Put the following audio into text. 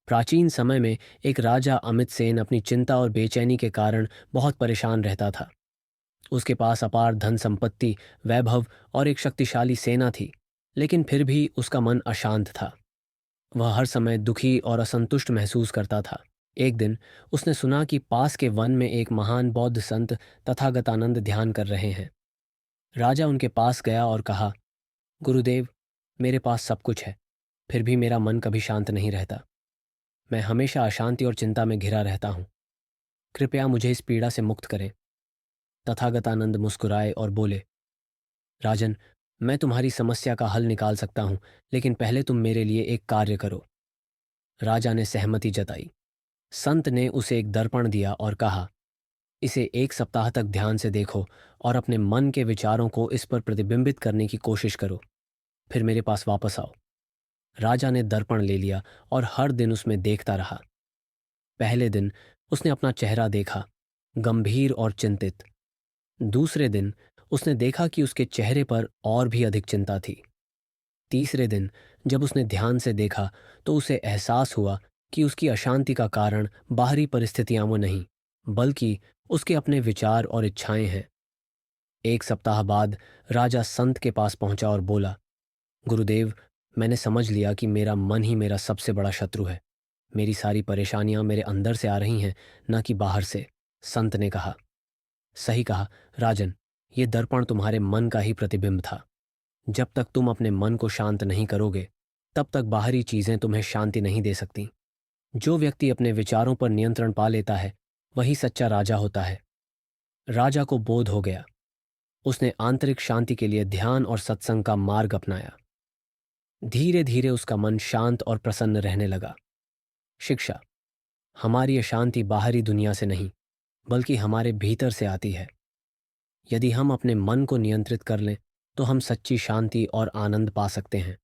प्राचीन समय में एक राजा अमित सेन अपनी चिंता और बेचैनी के कारण बहुत परेशान रहता था। उसके पास अपार धन संपत्ति, वैभव और एक शक्तिशाली सेना थी, लेकिन फिर भी उसका मन अशांत था। वह हर समय दुखी और असंतुष्ट महसूस करता था। एक दिन उसने सुना कि पास के वन में एक महान बौद्ध संत तथागतानंद ध्यान कर रहे हैं। राजा उनके पास गया और कहा, गुरुदेव, मेरे पास सब कुछ है, फिर भी मेरा मन कभी शांत नहीं रहता। मैं हमेशा अशांति और चिंता में घिरा रहता हूँ। कृपया मुझे इस पीड़ा से मुक्त करें। तथागतानंद मुस्कुराए और बोले, राजन, मैं तुम्हारी समस्या का हल निकाल सकता हूँ, लेकिन पहले तुम मेरे लिए एक कार्य करो। राजा ने सहमति जताई। संत ने उसे एक दर्पण दिया और कहा, इसे 1 सप्ताह तक ध्यान से देखो और अपने मन के विचारों को इस पर प्रतिबिंबित करने की कोशिश करो। फिर मेरे पास वापस आओ। राजा ने दर्पण ले लिया और हर दिन उसमें देखता रहा। पहले दिन उसने अपना चेहरा देखा, गंभीर और चिंतित। दूसरे दिन उसने देखा कि उसके चेहरे पर और भी अधिक चिंता थी। तीसरे दिन जब उसने ध्यान से देखा तो उसे एहसास हुआ कि उसकी अशांति का कारण बाहरी परिस्थितियां वो नहीं, बल्कि उसके अपने विचार और इच्छाएं हैं। 1 सप्ताह बाद राजा संत के पास पहुंचा और बोला, गुरुदेव, मैंने समझ लिया कि मेरा मन ही मेरा सबसे बड़ा शत्रु है। मेरी सारी परेशानियां मेरे अंदर से आ रही हैं, न कि बाहर से। संत ने कहा, सही कहा राजन, ये दर्पण तुम्हारे मन का ही प्रतिबिंब था। जब तक तुम अपने मन को शांत नहीं करोगे, तब तक बाहरी चीजें तुम्हें शांति नहीं दे सकती। जो व्यक्ति अपने विचारों पर नियंत्रण पा लेता है, वही सच्चा राजा होता है। राजा को बोध हो गया। उसने आंतरिक शांति के लिए ध्यान और सत्संग का मार्ग अपनाया। धीरे धीरे उसका मन शांत और प्रसन्न रहने लगा। शिक्षा: हमारी अशांति बाहरी दुनिया से नहीं, बल्कि हमारे भीतर से आती है। यदि हम अपने मन को नियंत्रित कर लें, तो हम सच्ची शांति और आनंद पा सकते हैं।